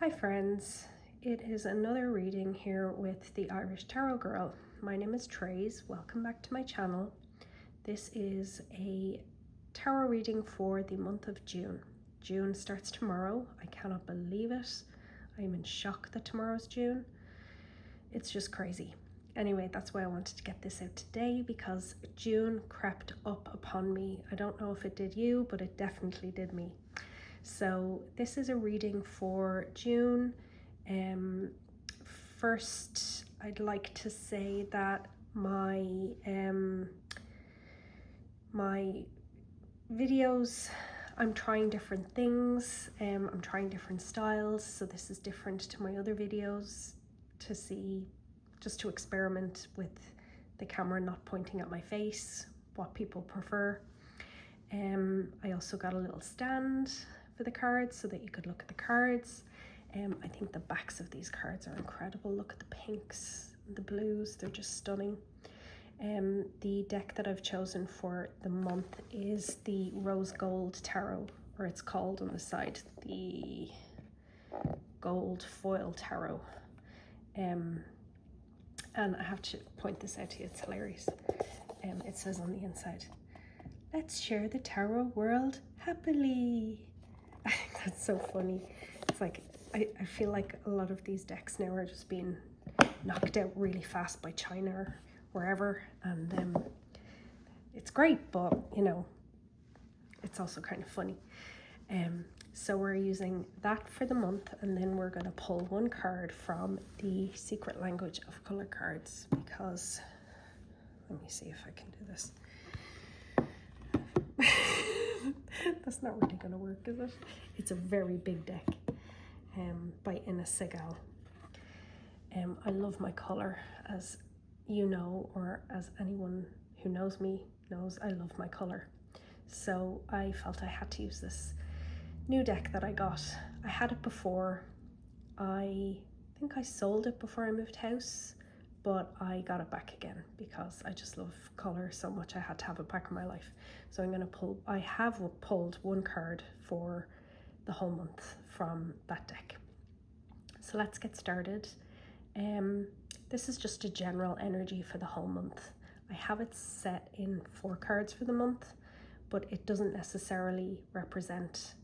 Hi friends, it is another reading here with the Irish Tarot Girl. My name is Trace. Welcome back to my channel. This is a tarot reading for the month of June. June starts tomorrow. I cannot believe it. I'm in shock that tomorrow's June. It's just crazy. Anyway, that's why I wanted to get this out today, because June crept up upon me. I don't know if it did you, but it definitely did me. So this is a reading for June. First, I'd like to say that my videos, I'm trying different things. I'm trying different styles, so this is different to my other videos, to see, just to experiment with the camera not pointing at my face, what people prefer. I also got a little stand for the cards so that you could look at the cards. I think the backs of these cards are incredible. Look at the pinks, the blues, they're just stunning. The deck that I've chosen for the month is the Rose Gold Tarot, or it's called on the side the Gold Foil Tarot. And I have to point this out to you, it's hilarious. It says on the inside, "Let's share the tarot world happily." I think that's so funny. It's like, I feel like a lot of these decks now are just being knocked out really fast by China or wherever, and it's great, but you know, it's also kind of funny. So we're using that for the month, and then we're going to pull one card from the Secret Language of Color cards, because let me see if I can do this. That's not really going to work, is it? It's a very big deck by Ina Segal. I love my color, as you know, or as anyone who knows me knows, I love my color. So I felt I had to use this new deck that I got. I had it before. I think I sold it before I moved house, but I got it back again because I just love color so much. I had to have it back in my life. So I'm going to pull, I have pulled one card for the whole month from that deck. So let's get started. This is just a general energy for the whole month. I have it set in 4 cards for the month, but it doesn't necessarily represent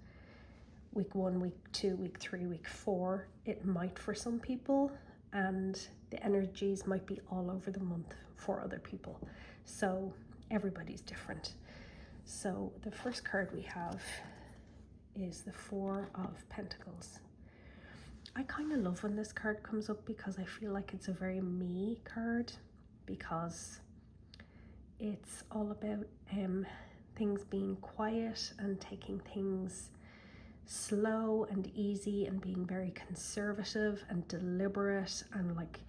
week 1, week 2, week 3, week 4. It might for some people, and the energies might be all over the month for other people. So everybody's different. So the first card we have is the 4 of Pentacles. I kind of love when this card comes up because I feel like it's a very me card, because it's all about things being quiet and taking things slow and easy, and being very conservative and deliberate, and like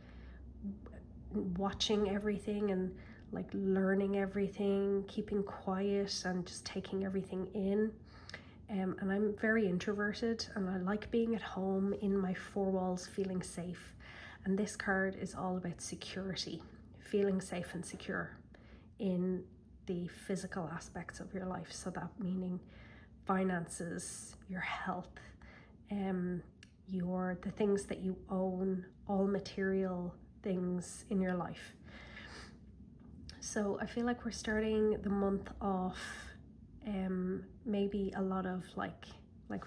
watching everything and like learning everything, keeping quiet and just taking everything in. And I'm very introverted, and I like being at home in my 4 walls, feeling safe. And this card is all about security, feeling safe and secure in the physical aspects of your life. So that meaning finances, your health, the things that you own, all material things in your life. So I feel like we're starting the month off, maybe a lot of like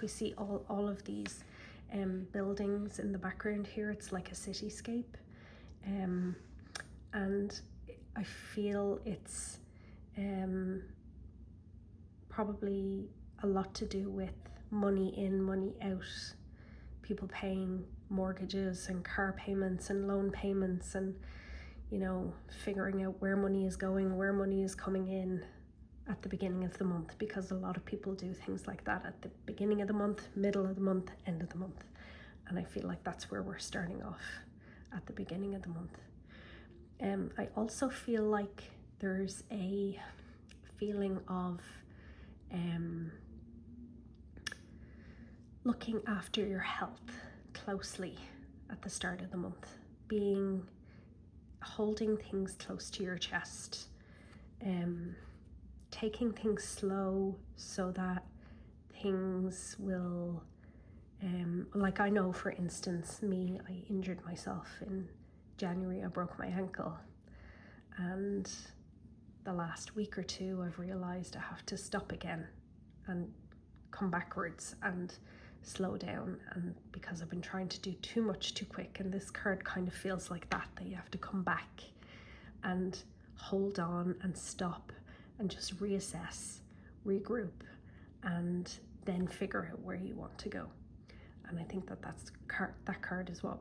we see all of these buildings in the background here. It's like a cityscape, and I feel it's probably a lot to do with money in, money out, people paying mortgages and car payments and loan payments, and you know, figuring out where money is going, where money is coming in at the beginning of the month, because a lot of people do things like that at the beginning of the month, middle of the month, end of the month. And I feel like that's where we're starting off, at the beginning of the month. I also feel like there's a feeling of looking after your health closely at the start of the month, holding things close to your chest, taking things slow so that things will like I know, for instance, I injured myself in January. I broke my ankle, and the last week or two I've realized I have to stop again and come backwards and slow down, and because I've been trying to do too much too quick, and this card kind of feels like that you have to come back and hold on and stop and just reassess, regroup, and then figure out where you want to go. And I think that that card is what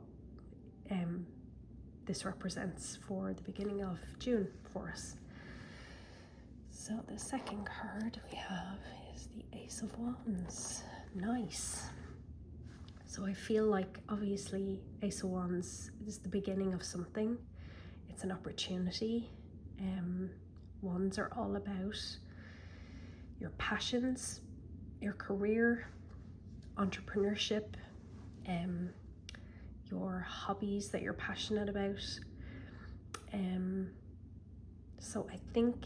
this represents for the beginning of June for us. So the second card we have is the Ace of Wands. Nice. So I feel like obviously Ace of Wands is the beginning of something. It's an opportunity. Wands are all about your passions, your career, entrepreneurship, your hobbies that you're passionate about. So I think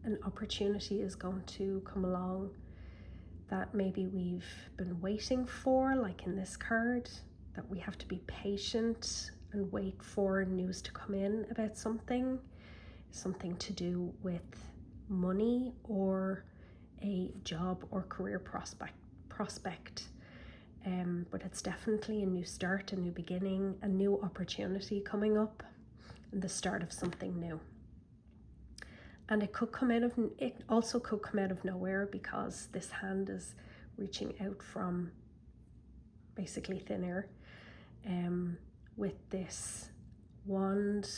an opportunity is going to come along that maybe we've been waiting for, like in this card, that we have to be patient and wait for news to come in about something to do with money or a job or career prospect. But it's definitely a new start, a new beginning, a new opportunity coming up, and the start of something new. And it also could come out of nowhere, because this hand is reaching out from basically thin air, with this wand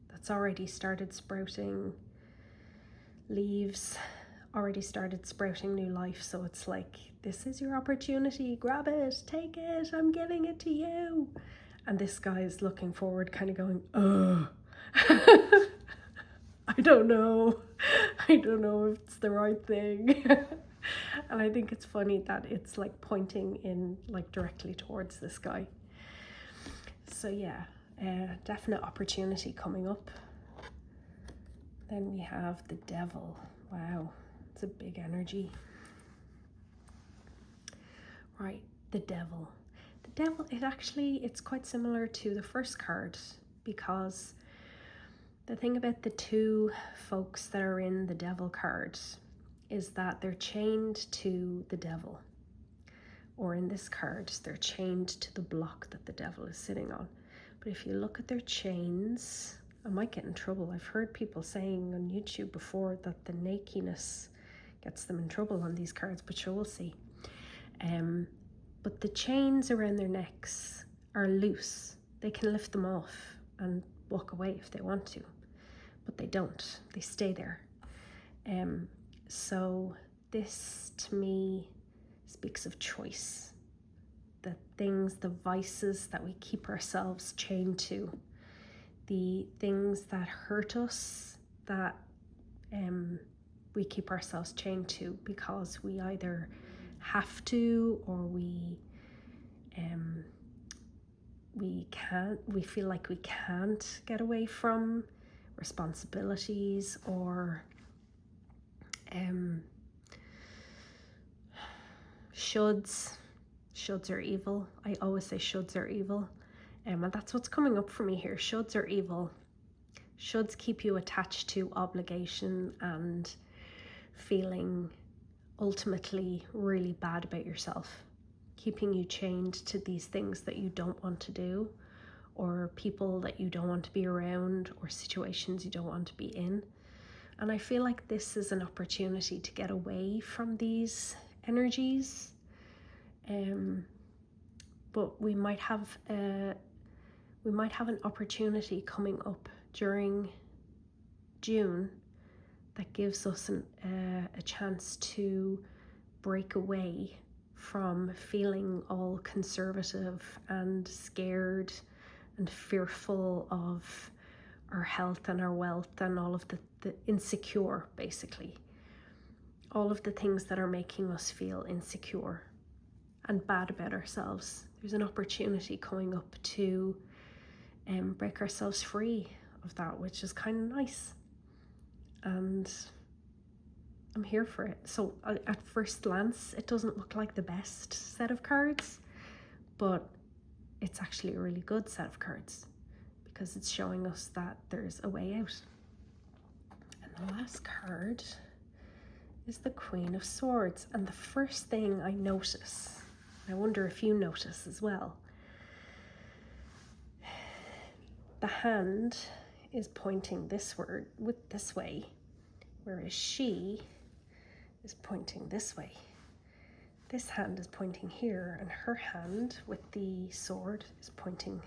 that's already started sprouting leaves, already started sprouting new life. So it's like, this is your opportunity, grab it, take it, I'm giving it to you. And this guy is looking forward, kind of going, oh. I don't know if it's the right thing. And I think it's funny that it's like pointing in like directly towards this guy. So yeah, definite opportunity coming up. Then we have the Devil. Wow, it's a big energy. Right, the Devil. The Devil, it's quite similar to the first card, because the thing about the two folks that are in the Devil card is that they're chained to the devil. Or in this card, they're chained to the block that the devil is sitting on. But if you look at their chains, I might get in trouble. I've heard people saying on YouTube before that the nakiness gets them in trouble on these cards, but sure, we'll see. But the chains around their necks are loose. They can lift them off and walk away if they want to, but they don't. They stay there. So this to me speaks of choice. The things, the vices that we keep ourselves chained to, the things that hurt us, that we keep ourselves chained to because we either have to, or we feel like we can't get away from responsibilities, or shoulds are evil. I always say shoulds are evil, and that's what's coming up for me here. Shoulds are evil. Shoulds keep you attached to obligation and feeling ultimately really bad about yourself, keeping you chained to these things that you don't want to do, or people that you don't want to be around, or situations you don't want to be in. And I feel like this is an opportunity to get away from these energies. But we might have an opportunity coming up during June that gives us a chance to break away from feeling all conservative and scared and fearful of our health and our wealth and all of the insecure, basically. All of the things that are making us feel insecure and bad about ourselves. There's an opportunity coming up to break ourselves free of that, which is kind of nice. And I'm here for it. So at first glance, it doesn't look like the best set of cards, but it's actually a really good set of cards because it's showing us that there's a way out. And the last card is the Queen of Swords. And the first thing I notice, I wonder if you notice as well, the hand is pointing this way, whereas she is pointing this way. This hand is pointing here, and her hand with the sword is pointing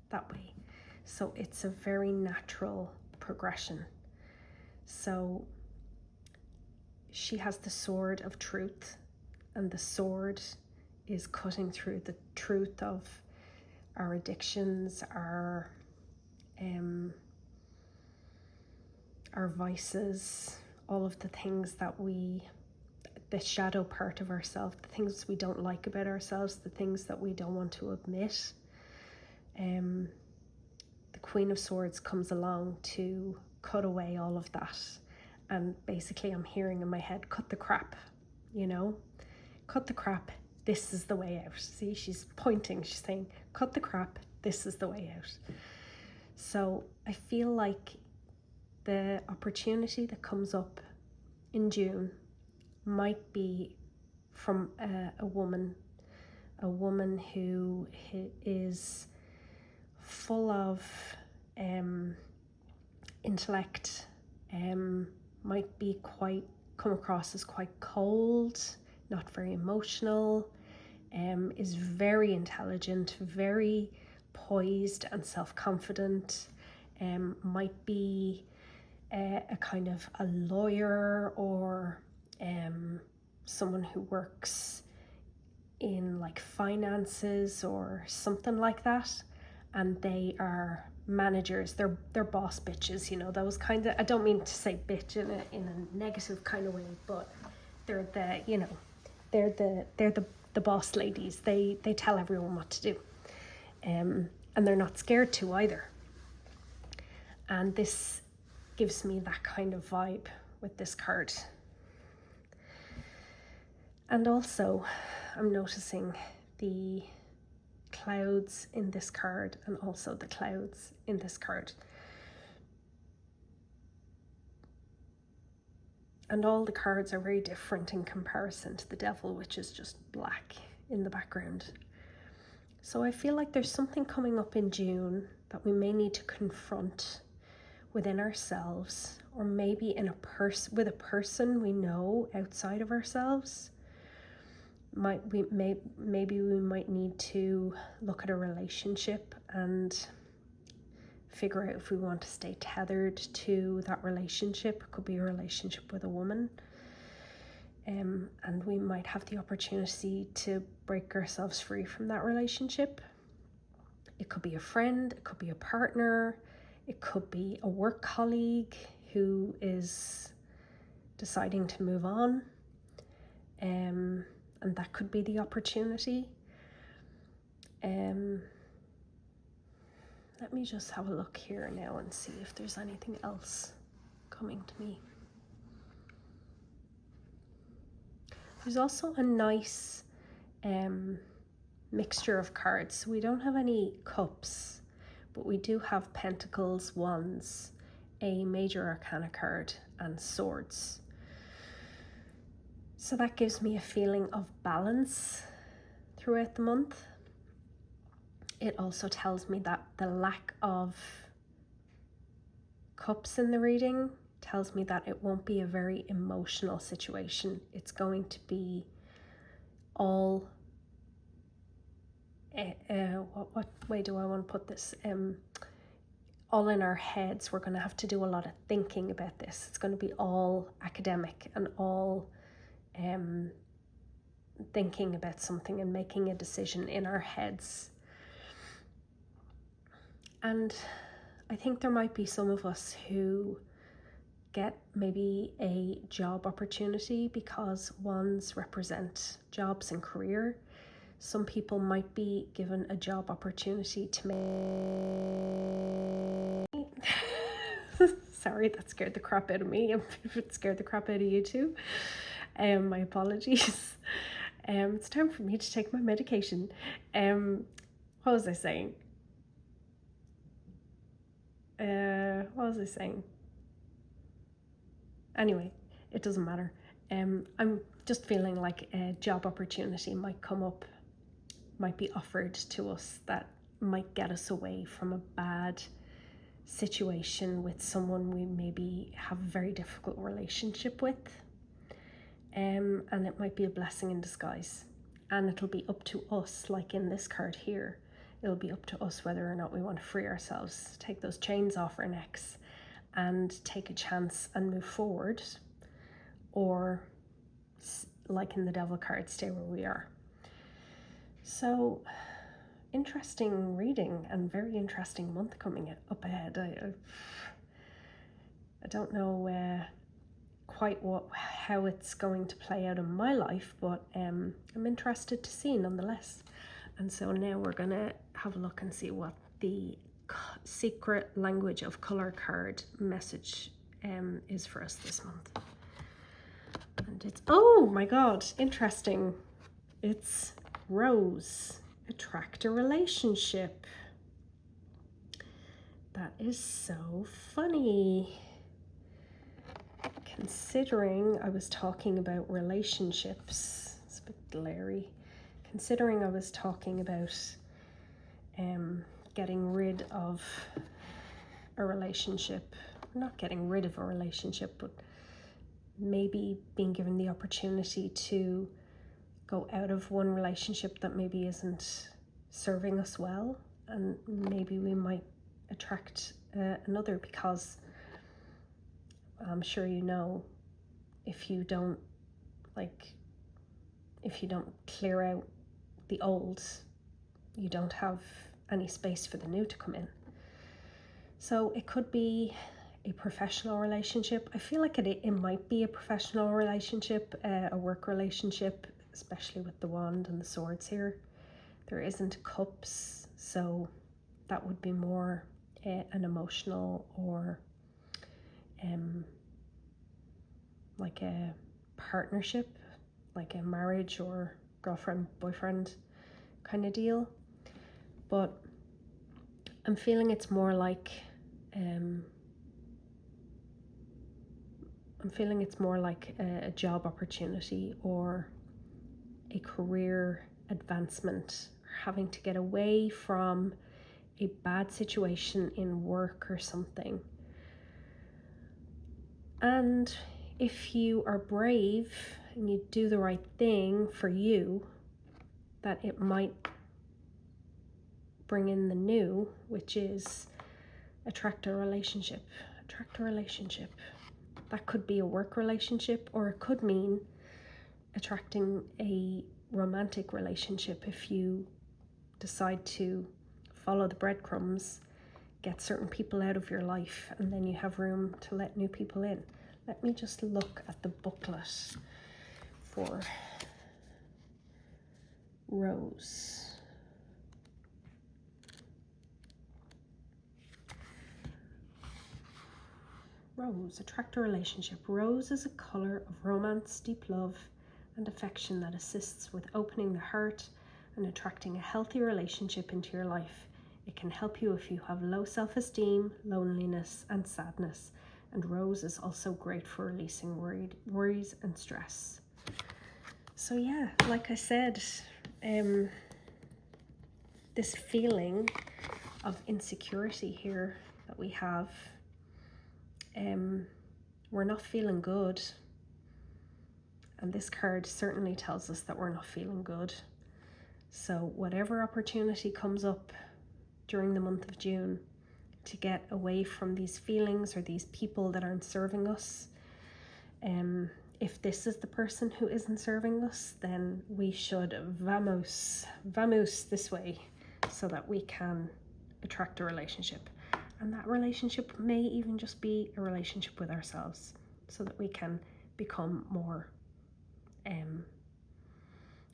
that way. So it's a very natural progression. So she has the sword of truth, and the sword is cutting through the truth of our addictions, our vices, all of the things that the shadow part of ourselves, the things we don't like about ourselves, the things that we don't want to admit. The Queen of Swords comes along to cut away all of that. And basically I'm hearing in my head, cut the crap, cut the crap, this is the way out. See, she's pointing, she's saying, cut the crap, this is the way out. So I feel like the opportunity that comes up in June might be from a woman who is full of intellect, might be come across as quite cold, not very emotional, is very intelligent, very poised and self-confident, might be a kind of a lawyer or someone who works in like finances or something like that, and they are managers, they're boss bitches, those kind of, I don't mean to say bitch in a negative kind of way, but they're the boss ladies. They tell everyone what to do, and they're not scared to either. And this gives me that kind of vibe with this card. And also I'm noticing the clouds in this card and also the clouds in this card. And all the cards are very different in comparison to the Devil, which is just black in the background. So I feel like there's something coming up in June that we may need to confront within ourselves, or maybe with a person we know outside of ourselves. Maybe we might need to look at a relationship and figure out if we want to stay tethered to that relationship. It could be a relationship with a woman, and we might have the opportunity to break ourselves free from that relationship. It could be a friend, it could be a partner, it could be a work colleague who is deciding to move on, and that could be the opportunity. Let me just have a look here now and see if there's anything else coming to me. There's also a nice mixture of cards. We don't have any cups, but we do have pentacles, wands, a major arcana card, and swords. So that gives me a feeling of balance throughout the month. It also tells me that the lack of cups in the reading tells me that it won't be a very emotional situation. It's going to be all, what way do I want to put this? All in our heads. We're going to have to do a lot of thinking about this. It's going to be all academic and all thinking about something and making a decision in our heads. And I think there might be some of us who get maybe a job opportunity because wands represent jobs and career. Some people might be given a job opportunity to make... Sorry, that scared the crap out of me. If it scared the crap out of you too, my apologies. It's time for me to take my medication. What was I saying? What was I saying? Anyway, it doesn't matter. I'm just feeling like a job opportunity might come up, might be offered to us that might get us away from a bad situation with someone we maybe have a very difficult relationship with. And it might be a blessing in disguise. And it'll be up to us, like in this card here, it'll be up to us whether or not we want to free ourselves, take those chains off our necks and take a chance and move forward, or like in the Devil card, stay where we are. So interesting reading and very interesting month coming up ahead. I don't know quite how it's going to play out in my life, but I'm interested to see nonetheless. And so now we're gonna have a look and see what the secret language of color card message is for us this month. And it's, oh my god, interesting. It's Rose. Attract a relationship. That is so funny. Considering I was talking about relationships, it's a bit glary. Considering I was talking about getting rid of a relationship, not getting rid of a relationship, but maybe being given the opportunity to go out of one relationship that maybe isn't serving us well, and maybe we might attract another, because I'm sure you know, if you don't clear out the old, you don't have any space for the new to come in. So it could be a professional relationship. I feel like it might be a professional relationship, a work relationship, especially with the wand and the swords here. There isn't cups, so that would be more an emotional or like a partnership, like a marriage or girlfriend, boyfriend kind of deal. But I'm feeling it's more like a job opportunity or a career advancement, having to get away from a bad situation in work or something. And if you are brave and you do the right thing for you, that it might bring in the new, which is attract a relationship. Attract a relationship. That could be a work relationship, or it could mean attracting a romantic relationship if you decide to follow the breadcrumbs, get certain people out of your life, and then you have room to let new people in. Let me just look at the booklet for Rose. Rose, attract a relationship. Rose is a color of romance, deep love, and affection that assists with opening the heart and attracting a healthy relationship into your life. It can help you if you have low self-esteem, loneliness, and sadness. And Rose is also great for releasing worries and stress. So yeah, like I said, this feeling of insecurity here that we have, we're not feeling good. And this card certainly tells us that we're not feeling good. So whatever opportunity comes up during the month of June to get away from these feelings or these people that aren't serving us, if this is the person who isn't serving us, then we should vamos this way so that we can attract a relationship. And that relationship may even just be a relationship with ourselves, so that we can become more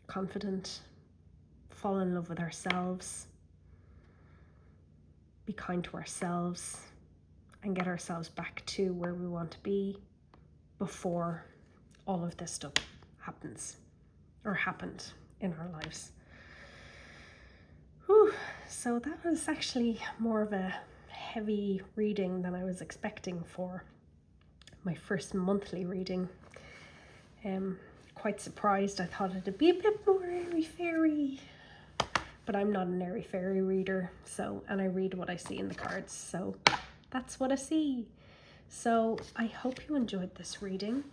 confident, fall in love with ourselves, be kind to ourselves, and get ourselves back to where we want to be before all of this stuff happens, or happened in our lives. Whew. So that was actually more of a heavy reading than I was expecting for my first monthly reading. Quite surprised. I thought it'd be a bit more airy-fairy, but I'm not an airy-fairy reader, and I read what I see in the cards, so that's what I see. So I hope you enjoyed this reading.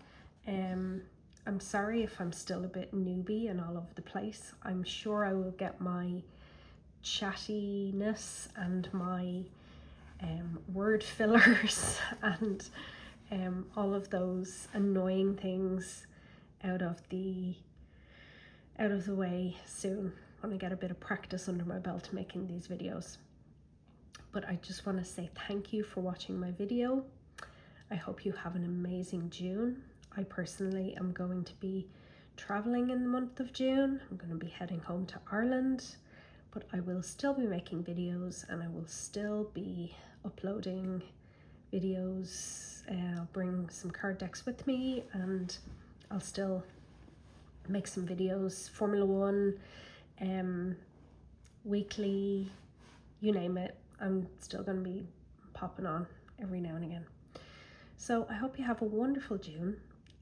I'm sorry if I'm still a bit newbie and all over the place. I'm sure I will get my chattiness and my word fillers and all of those annoying things out of the way soon when I get a bit of practice under my belt making these videos. But I just want to say thank you for watching my video. I hope you have an amazing June. I personally am going to be traveling in the month of June. I'm going to be heading home to Ireland, but I will still be making videos and I will still be uploading videos. I'll bring some card decks with me and I'll still make some videos, Formula One, weekly, you name it. I'm still going to be popping on every now and again. So I hope you have a wonderful June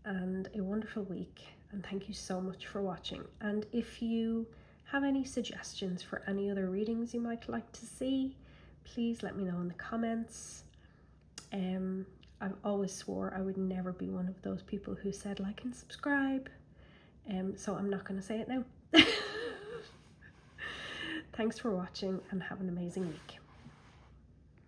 and a wonderful week, and thank you so much for watching. And if you have any suggestions for any other readings you might like to see, please let me know in the comments. I've always swore I would never be one of those people who said like and subscribe, so I'm not going to say it now. Thanks for watching and have an amazing week.